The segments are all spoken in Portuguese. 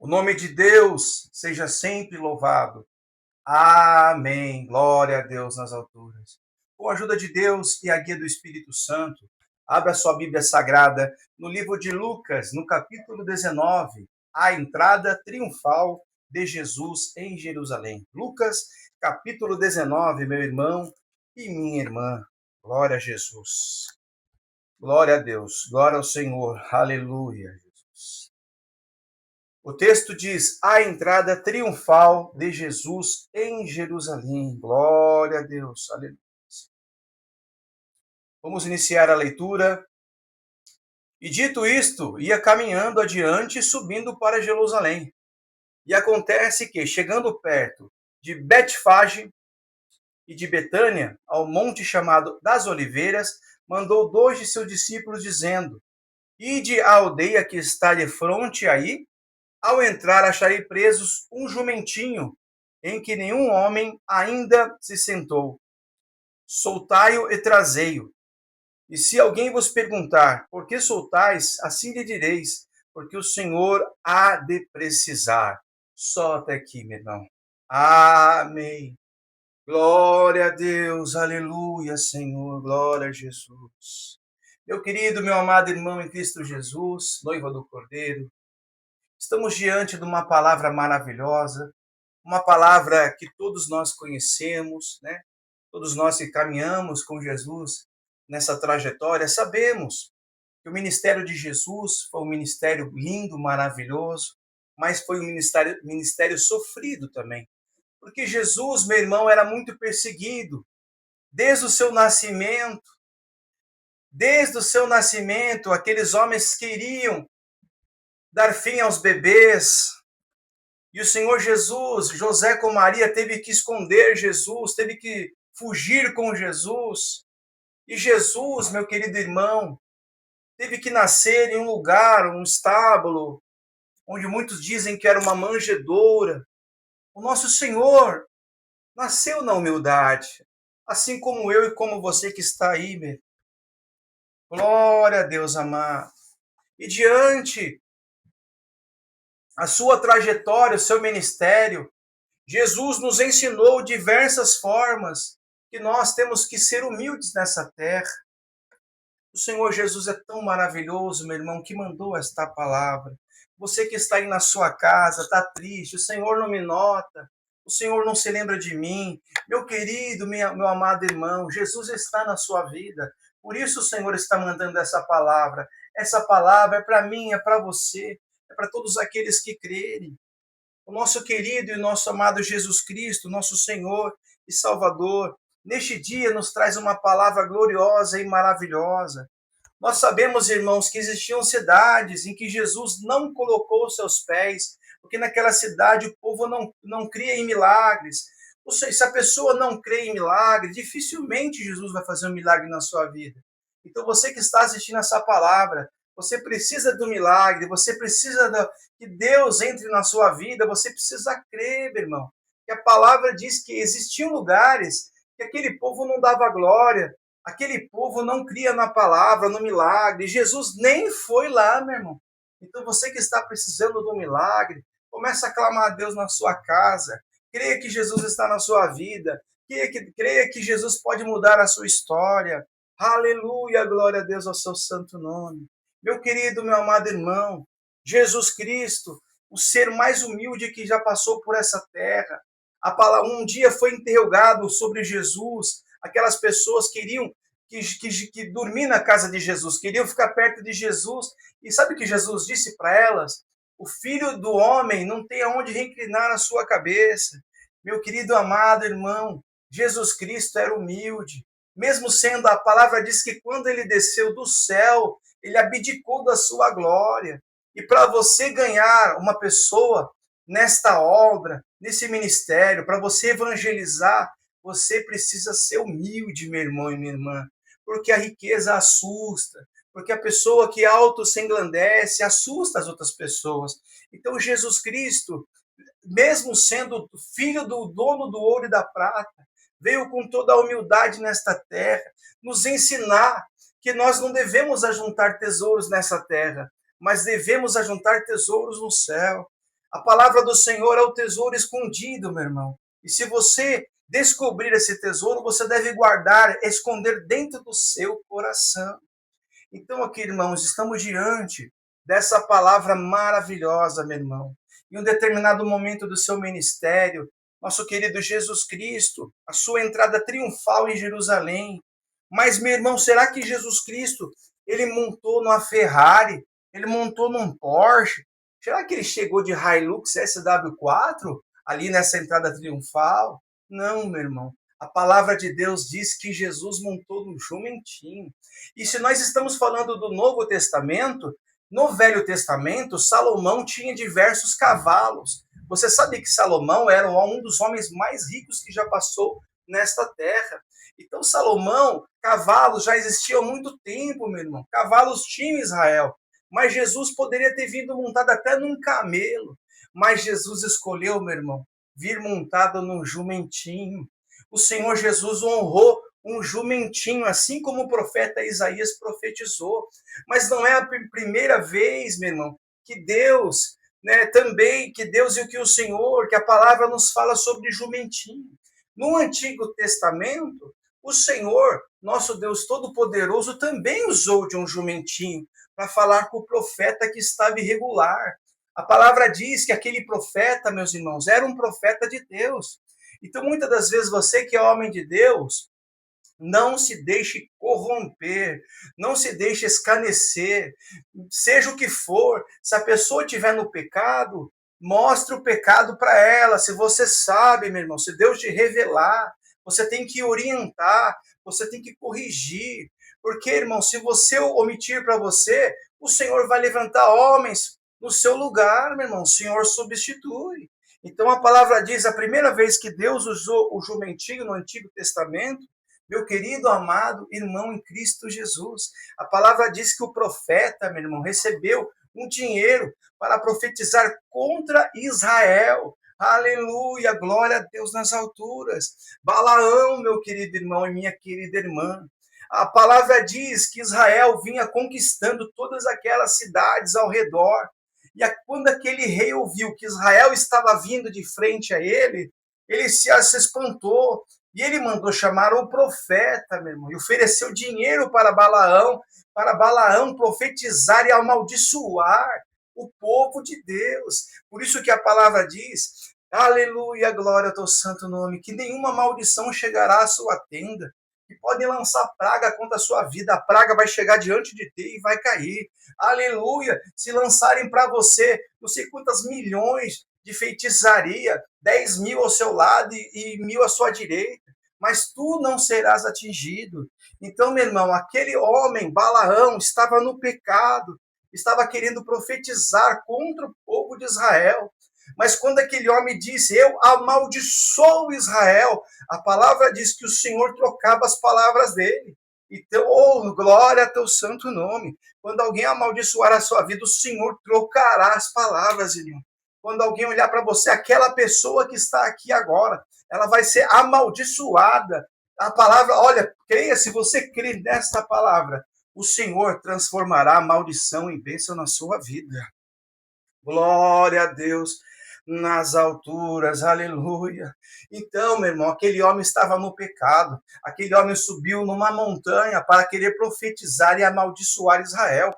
O nome de Deus seja sempre louvado. Amém. Glória a Deus nas alturas. Com a ajuda de Deus e a guia do Espírito Santo, abra sua Bíblia Sagrada no livro de Lucas, no capítulo 19, a entrada triunfal de Jesus em Jerusalém. Lucas, capítulo 19, meu irmão e minha irmã. Glória a Jesus. Glória a Deus. Glória ao Senhor. Aleluia, Jesus. O texto diz: a entrada triunfal de Jesus em Jerusalém. Glória a Deus. Aleluia. Vamos iniciar a leitura. E dito isto, ia caminhando adiante, subindo para Jerusalém. E acontece que, chegando perto de Betfage e de Betânia, ao monte chamado das Oliveiras, mandou 2 de seus discípulos, dizendo: ide à aldeia que está de fronte aí. Ao entrar, acharei presos um jumentinho, em que nenhum homem ainda se sentou. Soltai-o e trazei-o. E se alguém vos perguntar, por que soltais, assim lhe direis, porque o Senhor há de precisar. Só até aqui, meu irmão. Amém. Glória a Deus, aleluia, Senhor, glória a Jesus. Meu querido, meu amado irmão em Cristo Jesus, noiva do Cordeiro, estamos diante de uma palavra maravilhosa, uma palavra que todos nós conhecemos, né? Todos nós que caminhamos com Jesus nessa trajetória, sabemos que o ministério de Jesus foi um ministério lindo, maravilhoso, mas foi um ministério sofrido também. Porque Jesus, meu irmão, era muito perseguido desde o seu nascimento. Desde o seu nascimento, aqueles homens queriam dar fim aos bebês. E o Senhor Jesus, José com Maria, teve que esconder Jesus, teve que fugir com Jesus. E Jesus, meu querido irmão, teve que nascer em um lugar, um estábulo, onde muitos dizem que era uma manjedoura. O nosso Senhor nasceu na humildade, assim como eu e como você que está aí, meu. Glória a Deus amado. E diante a sua trajetória, o seu ministério, Jesus nos ensinou diversas formas que nós temos que ser humildes nessa terra. O Senhor Jesus é tão maravilhoso, meu irmão, que mandou esta palavra. Você que está aí na sua casa, está triste, o Senhor não me nota, o Senhor não se lembra de mim. Meu querido, meu amado irmão, Jesus está na sua vida. Por isso o Senhor está mandando essa palavra. Essa palavra é para mim, é para você, é para todos aqueles que crerem. O nosso querido e nosso amado Jesus Cristo, nosso Senhor e Salvador, neste dia nos traz uma palavra gloriosa e maravilhosa. Nós sabemos, irmãos, que existiam cidades em que Jesus não colocou seus pés, porque naquela cidade o povo não cria em milagres. Ou seja, se a pessoa não crê em milagre, dificilmente Jesus vai fazer um milagre na sua vida. Então você que está assistindo essa palavra, você precisa do milagre, você precisa que Deus entre na sua vida, você precisa crer, meu irmão. Que a palavra diz que existiam lugares que aquele povo não dava glória, aquele povo não cria na palavra, no milagre. Jesus nem foi lá, meu irmão. Então você que está precisando do milagre, começa a clamar a Deus na sua casa. Creia que Jesus está na sua vida. Creia que Jesus pode mudar a sua história. Aleluia, glória a Deus ao seu santo nome. Meu querido, meu amado irmão, Jesus Cristo, o ser mais humilde que já passou por essa terra. Um dia foi interrogado sobre Jesus. Aquelas pessoas queriam que dormir na casa de Jesus, queriam ficar perto de Jesus. E sabe o que Jesus disse para elas? O filho do homem não tem aonde reclinar a sua cabeça. Meu querido amado irmão, Jesus Cristo era humilde. Mesmo sendo, a palavra diz que quando ele desceu do céu, ele abdicou da sua glória. E para você ganhar uma pessoa nesta obra, nesse ministério, para você evangelizar, você precisa ser humilde, meu irmão e minha irmã. Porque a riqueza assusta. Porque a pessoa que auto se engrandece assusta as outras pessoas. Então, Jesus Cristo, mesmo sendo filho do dono do ouro e da prata, veio com toda a humildade nesta terra, nos ensinar que nós não devemos ajuntar tesouros nessa terra, mas devemos ajuntar tesouros no céu. A palavra do Senhor é o tesouro escondido, meu irmão. E se você descobrir esse tesouro, você deve guardar, esconder dentro do seu coração. Então, aqui, irmãos, estamos diante dessa palavra maravilhosa, meu irmão. Em um determinado momento do seu ministério, nosso querido Jesus Cristo, a sua entrada triunfal em Jerusalém. Mas, meu irmão, será que Jesus Cristo, ele montou numa Ferrari? Ele montou num Porsche? Será que ele chegou de Hilux SW4 ali nessa entrada triunfal? Não, meu irmão. A palavra de Deus diz que Jesus montou no jumentinho. E se nós estamos falando do Novo Testamento, no Velho Testamento, Salomão tinha diversos cavalos. Você sabe que Salomão era um dos homens mais ricos que já passou nesta terra. Então, Salomão, cavalos já existiam há muito tempo, meu irmão. Cavalos tinham Israel. Mas Jesus poderia ter vindo montado até num camelo. Mas Jesus escolheu, meu irmão, vir montado num jumentinho. O Senhor Jesus honrou um jumentinho, assim como o profeta Isaías profetizou. Mas não é a primeira vez, meu irmão, que Deus, também, que Deus e que o Senhor, que a palavra nos fala sobre jumentinho. No Antigo Testamento, o Senhor, nosso Deus Todo-Poderoso, também usou de um jumentinho para falar com o profeta que estava irregular. A palavra diz que aquele profeta, meus irmãos, era um profeta de Deus. Então, muitas das vezes, você que é homem de Deus, não se deixe corromper, não se deixe escarnecer, seja o que for. Se a pessoa estiver no pecado, mostre o pecado para ela. Se você sabe, meu irmão, se Deus te revelar, você tem que orientar, você tem que corrigir. Porque, irmão, se você omitir para você, o Senhor vai levantar homens no seu lugar, meu irmão. O Senhor substitui. Então a palavra diz, a primeira vez que Deus usou o jumentinho no Antigo Testamento, meu querido, amado irmão em Cristo Jesus, a palavra diz que o profeta, meu irmão, recebeu um dinheiro para profetizar contra Israel. Aleluia, glória a Deus nas alturas. Balaão, meu querido irmão e minha querida irmã. A palavra diz que Israel vinha conquistando todas aquelas cidades ao redor. E quando aquele rei ouviu que Israel estava vindo de frente a ele, ele se espantou. E ele mandou chamar o profeta, meu irmão, e ofereceu dinheiro para Balaão profetizar e amaldiçoar o povo de Deus. Por isso que a palavra diz, aleluia, glória ao teu santo nome, que nenhuma maldição chegará à sua tenda, que podem lançar praga contra a sua vida, a praga vai chegar diante de ti e vai cair. Aleluia, se lançarem para você não sei quantas milhões de feitiçaria, 10.000 ao seu lado e 1.000 à sua direita, mas tu não serás atingido. Então, meu irmão, aquele homem, Balaão, estava no pecado, estava querendo profetizar contra o povo de Israel. Mas quando aquele homem disse, eu amaldiçoo Israel, a palavra diz que o Senhor trocava as palavras dele. Então, oh, glória a teu santo nome. Quando alguém amaldiçoar a sua vida, o Senhor trocará as palavras, irmão. Quando alguém olhar para você, aquela pessoa que está aqui agora, ela vai ser amaldiçoada. A palavra, olha, creia, se você crê nesta palavra, o Senhor transformará a maldição em bênção na sua vida. Glória a Deus nas alturas, aleluia. Então, meu irmão, aquele homem estava no pecado, aquele homem subiu numa montanha para querer profetizar e amaldiçoar Israel.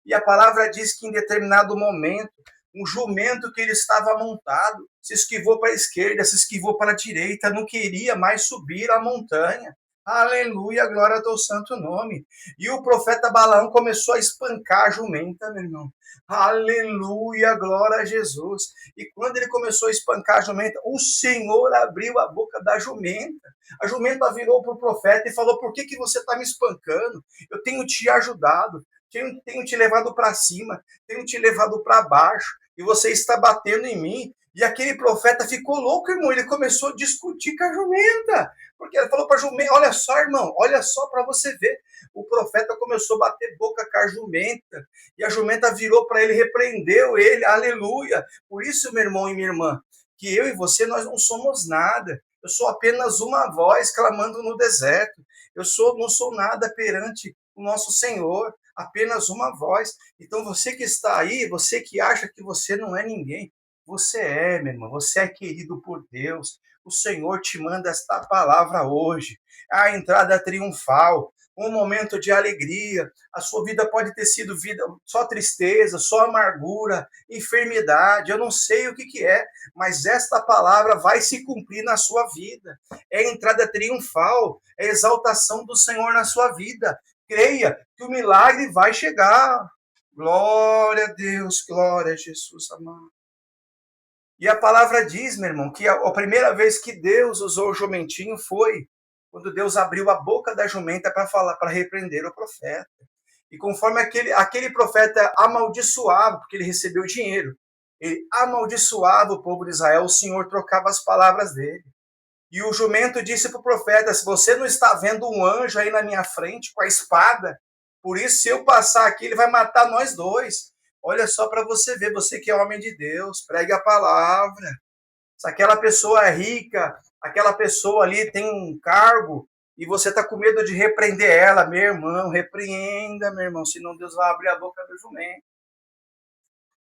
E a palavra diz que em determinado momento, um jumento que ele estava montado se esquivou para a esquerda, se esquivou para a direita, não queria mais subir a montanha. Aleluia, glória ao teu santo nome. E o profeta Balaão começou a espancar a jumenta, meu irmão. Aleluia, glória a Jesus. E quando ele começou a espancar a jumenta, o Senhor abriu a boca da jumenta. A jumenta virou para o profeta e falou, por que você está me espancando? Eu tenho te ajudado, tenho te levado para cima, tenho te levado para baixo, e você está batendo em mim. E aquele profeta ficou louco, irmão, ele começou a discutir com a jumenta, porque ele falou para a jumenta, olha só, irmão, olha só para você ver. O profeta começou a bater boca com a jumenta, e a jumenta virou para ele, repreendeu ele, aleluia. Por isso, meu irmão e minha irmã, que eu e você, nós não somos nada. Eu sou apenas uma voz clamando no deserto. Não sou nada perante o nosso Senhor, apenas uma voz. Então, você que está aí, você que acha que você não é ninguém, Você é, meu irmão, você é querido por Deus. O Senhor te manda esta palavra hoje. A entrada triunfal, um momento de alegria. A sua vida pode ter sido vida só tristeza, só amargura, enfermidade. Eu não sei o que que é, mas esta palavra vai se cumprir na sua vida. É entrada triunfal, é exaltação do Senhor na sua vida. Creia que o milagre vai chegar. Glória a Deus, glória a Jesus, amado. E a palavra diz, meu irmão, que a primeira vez que Deus usou o jumentinho foi quando Deus abriu a boca da jumenta para falar, para repreender o profeta. E conforme aquele profeta amaldiçoava, porque ele recebeu dinheiro, ele amaldiçoava o povo de Israel, o Senhor trocava as palavras dele. E o jumento disse para o profeta: se você não está vendo um anjo aí na minha frente com a espada, por isso, se eu passar aqui, ele vai matar nós dois. Olha só para você ver, você que é homem de Deus, pregue a palavra. Se aquela pessoa é rica, aquela pessoa ali tem um cargo, e você está com medo de repreender ela, meu irmão, repreenda, meu irmão, senão Deus vai abrir a boca do jumento.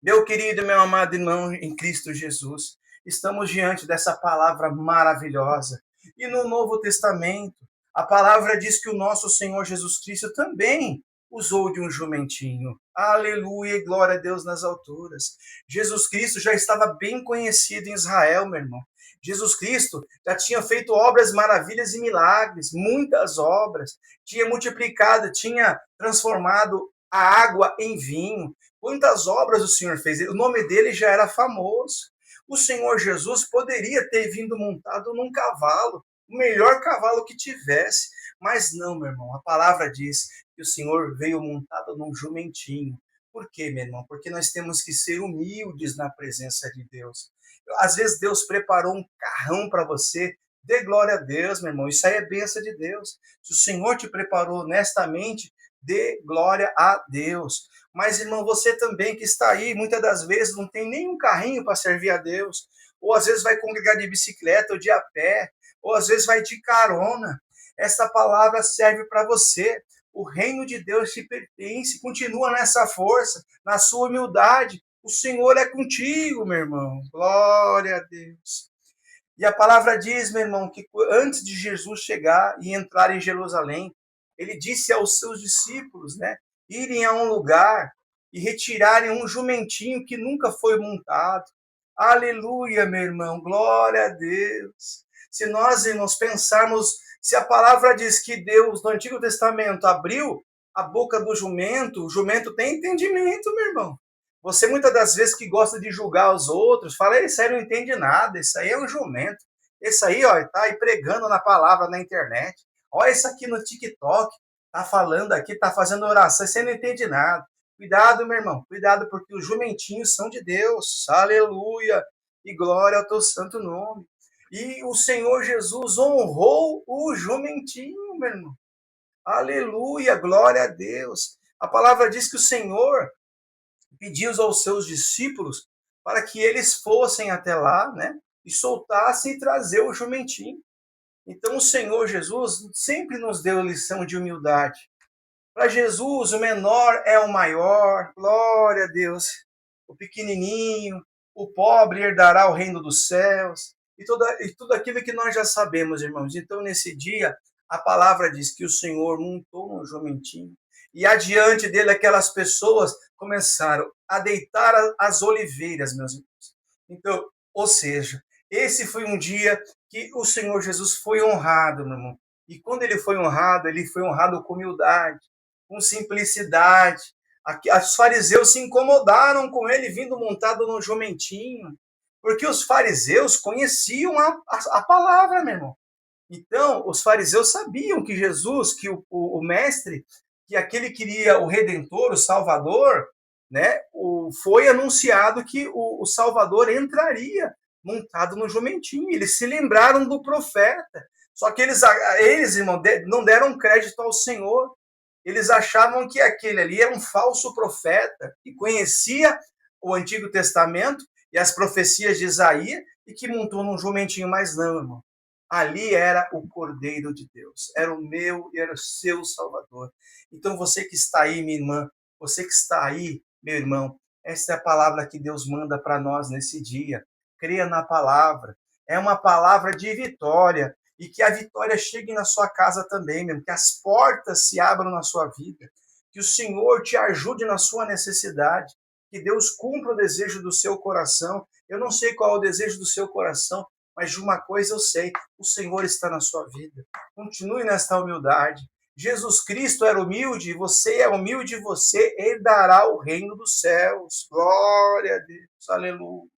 Meu querido, meu amado irmão em Cristo Jesus, estamos diante dessa palavra maravilhosa. E no Novo Testamento, a palavra diz que o nosso Senhor Jesus Cristo também usou de um jumentinho. Aleluia e glória a Deus nas alturas. Jesus Cristo já estava bem conhecido em Israel, meu irmão. Jesus Cristo já tinha feito obras, maravilhas e milagres, muitas obras. Tinha multiplicado, tinha transformado a água em vinho. Quantas obras o Senhor fez? O nome dele já era famoso. O Senhor Jesus poderia ter vindo montado num cavalo, o melhor cavalo que tivesse. Mas não, meu irmão, a palavra diz que o Senhor veio montado num jumentinho. Por quê, meu irmão? Porque nós temos que ser humildes na presença de Deus. Às vezes Deus preparou um carrão para você. Dê glória a Deus, meu irmão. Isso aí é bênção de Deus. Se o Senhor te preparou honestamente, dê glória a Deus. Mas, irmão, você também que está aí, muitas das vezes não tem nenhum carrinho para servir a Deus. Ou às vezes vai congregar de bicicleta ou de a pé. Ou às vezes vai de carona. Essa palavra serve para você. O reino de Deus te pertence. Continua nessa força, na sua humildade. O Senhor é contigo, meu irmão. Glória a Deus. E a palavra diz, meu irmão, que antes de Jesus chegar e entrar em Jerusalém, ele disse aos seus discípulos, né, irem a um lugar e retirarem um jumentinho que nunca foi montado. Aleluia, meu irmão, glória a Deus. Se nós, irmãos, pensarmos, se a palavra diz que Deus, no Antigo Testamento, abriu a boca do jumento, o jumento tem entendimento, meu irmão. Você, muitas das vezes, que gosta de julgar os outros, fala, esse aí não entende nada, esse aí é um jumento. Esse aí, ó, tá aí pregando na palavra na internet. Olha isso aqui no TikTok, tá falando aqui, tá fazendo oração, você não entende nada. Cuidado, meu irmão, cuidado, porque os jumentinhos são de Deus. Aleluia! E glória ao teu santo nome. E o Senhor Jesus honrou o jumentinho, meu irmão. Aleluia, glória a Deus. A palavra diz que o Senhor pediu aos seus discípulos para que eles fossem até lá, né? E soltassem e trazer o jumentinho. Então o Senhor Jesus sempre nos deu lição de humildade. Para Jesus, o menor é o maior, glória a Deus. O pequenininho, o pobre herdará o reino dos céus. E tudo aquilo que nós já sabemos, irmãos. Então, nesse dia, a palavra diz que o Senhor montou um jumentinho. E adiante dele, aquelas pessoas começaram a deitar as oliveiras, meus irmãos. Então, ou seja, esse foi um dia que o Senhor Jesus foi honrado, meu irmão. E quando ele foi honrado com humildade, com simplicidade. Os fariseus se incomodaram com ele vindo montado num jumentinho, porque os fariseus conheciam a palavra, meu irmão. Então, os fariseus sabiam que Jesus, que o mestre, que aquele queria o Redentor, o Salvador, né, foi anunciado que o Salvador entraria montado no jumentinho. Eles se lembraram do profeta. Só que eles irmão, não deram crédito ao Senhor. Eles achavam que aquele ali era um falso profeta que conhecia o Antigo Testamento e as profecias de Isaías e que montou num jumentinho, mas não, irmão. Ali era o Cordeiro de Deus, era o meu e era o seu Salvador. Então você que está aí, minha irmã, você que está aí, meu irmão, Essa é a palavra que Deus manda para nós nesse dia. Creia na palavra. É uma palavra de vitória. E que a vitória chegue na sua casa também, mesmo. Que as portas se abram na sua vida. Que o Senhor te ajude na sua necessidade. Que Deus cumpra o desejo do seu coração. Eu não sei qual é o desejo do seu coração, mas de uma coisa eu sei: o Senhor está na sua vida. Continue nesta humildade. Jesus Cristo era humilde, você é humilde, você herdará o reino dos céus. Glória a Deus, aleluia.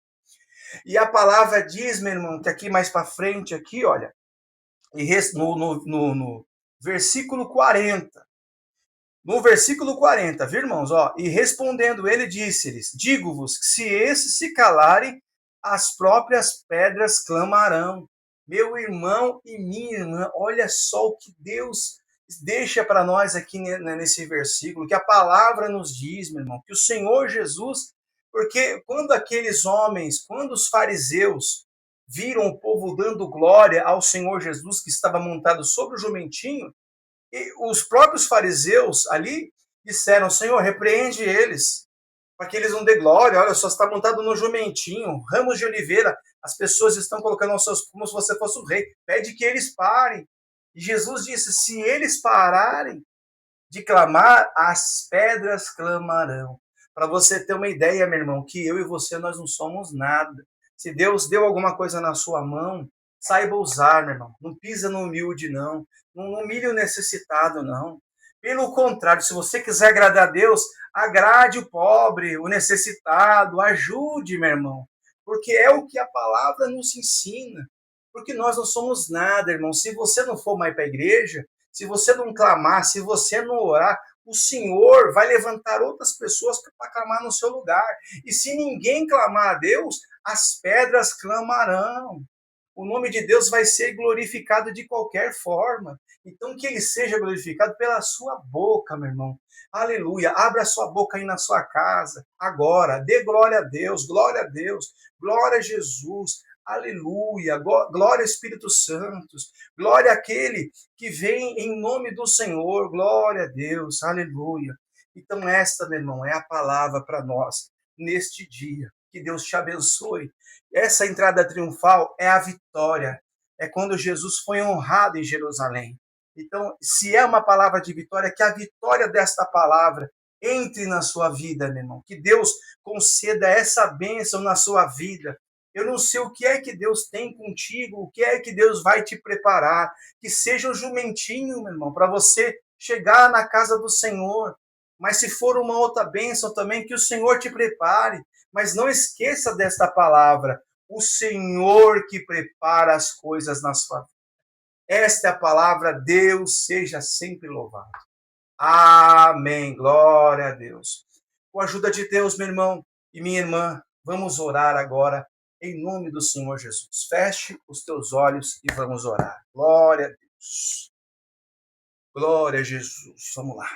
E a palavra diz, meu irmão, que aqui mais para frente, aqui, olha, no versículo 40. No versículo 40, viu, irmãos? Ó, e respondendo ele, disse-lhes: digo-vos que se esses se calarem, as próprias pedras clamarão. Meu irmão e minha irmã, olha só o que Deus deixa para nós aqui nesse versículo, que a palavra nos diz, meu irmão, que o Senhor Jesus, porque quando aqueles homens, quando os fariseus viram o povo dando glória ao Senhor Jesus, que estava montado sobre o jumentinho, e os próprios fariseus ali disseram: Senhor, repreende eles, para que eles não dê glória. Olha só, está montado no jumentinho, ramos de oliveira, as pessoas estão colocando os seus, como se você fosse o rei. Pede que eles parem. E Jesus disse: se eles pararem de clamar, as pedras clamarão. Para você ter uma ideia, meu irmão, que eu e você, nós não somos nada. Se Deus deu alguma coisa na sua mão, saiba usar, meu irmão. Não pisa no humilde, não. Não humilhe o necessitado, não. Pelo contrário, se você quiser agradar a Deus, agrade o pobre, o necessitado, ajude, meu irmão. Porque é o que a palavra nos ensina. Porque nós não somos nada, irmão. Se você não for mais para a igreja, se você não clamar, se você não orar, o Senhor vai levantar outras pessoas para clamar no seu lugar. E se ninguém clamar a Deus, as pedras clamarão. O nome de Deus vai ser glorificado de qualquer forma. Então, que ele seja glorificado pela sua boca, meu irmão. Aleluia. Abra a sua boca aí na sua casa, agora. Dê glória a Deus, glória a Deus, glória a Jesus. Aleluia. Glória ao Espírito Santo. Glória àquele que vem em nome do Senhor. Glória a Deus. Aleluia. Então, esta, meu irmão, é a palavra para nós neste dia. Que Deus te abençoe. Essa entrada triunfal é a vitória. É quando Jesus foi honrado em Jerusalém. Então, se é uma palavra de vitória, que a vitória desta palavra entre na sua vida, meu irmão. Que Deus conceda essa bênção na sua vida. Eu não sei o que é que Deus tem contigo, o que é que Deus vai te preparar. Que seja um jumentinho, meu irmão, para você chegar na casa do Senhor. Mas se for uma outra bênção também, que o Senhor te prepare. Mas não esqueça desta palavra: o Senhor que prepara as coisas na sua vida. Esta é a palavra. Deus seja sempre louvado. Amém. Glória a Deus. Com a ajuda de Deus, meu irmão e minha irmã, vamos orar agora em nome do Senhor Jesus. Feche os teus olhos e vamos orar. Glória a Deus. Glória a Jesus. Vamos lá.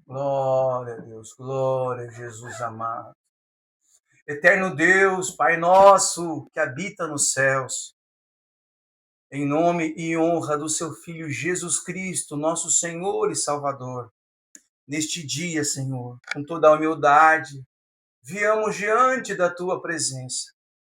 Glória a Deus. Glória a Jesus amado. Eterno Deus, Pai nosso, que habita nos céus, em nome e honra do seu Filho Jesus Cristo, nosso Senhor e Salvador, neste dia, Senhor, com toda a humildade, viemos diante da tua presença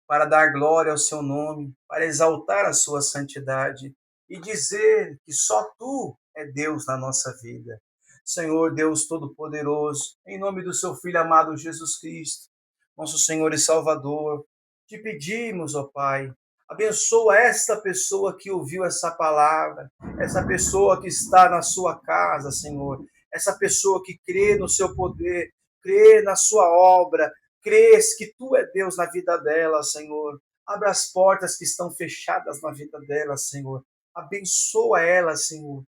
para dar glória ao seu nome, para exaltar a sua santidade e dizer que só tu é Deus na nossa vida. Senhor Deus Todo-Poderoso, em nome do seu Filho amado Jesus Cristo, nosso Senhor e Salvador, te pedimos, ó Pai, abençoa esta pessoa que ouviu essa palavra, essa pessoa que está na sua casa, Senhor, essa pessoa que crê no seu poder, crê na sua obra, crês que tu é Deus na vida dela, Senhor. Abra as portas que estão fechadas na vida dela, Senhor. Abençoa ela, Senhor.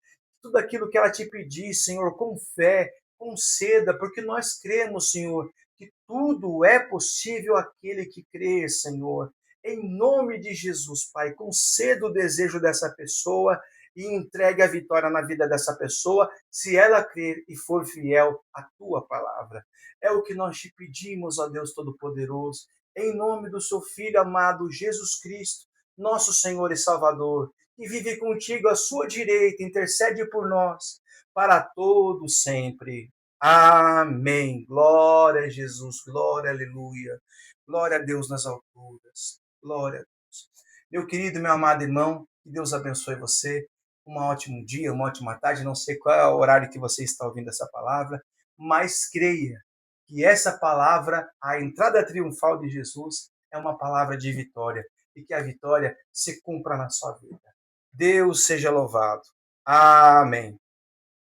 Tudo aquilo que ela te pedir, Senhor, com fé, conceda, porque nós cremos, Senhor, que tudo é possível àquele que crê, Senhor. Em nome de Jesus, Pai, conceda o desejo dessa pessoa e entregue a vitória na vida dessa pessoa, se ela crer e for fiel à tua palavra. É o que nós te pedimos, ó Deus Todo-Poderoso, em nome do seu Filho amado Jesus Cristo, nosso Senhor e Salvador, que vive contigo à sua direita, intercede por nós, para todo sempre. Amém. Glória a Jesus, glória, aleluia. Glória a Deus nas alturas. Glória a Deus. Meu querido, meu amado irmão, que Deus abençoe você. Um ótimo dia, uma ótima tarde. Não sei qual é o horário que você está ouvindo essa palavra, mas creia que essa palavra, a entrada triunfal de Jesus, é uma palavra de vitória e que a vitória se cumpra na sua vida. Deus seja louvado. Amém.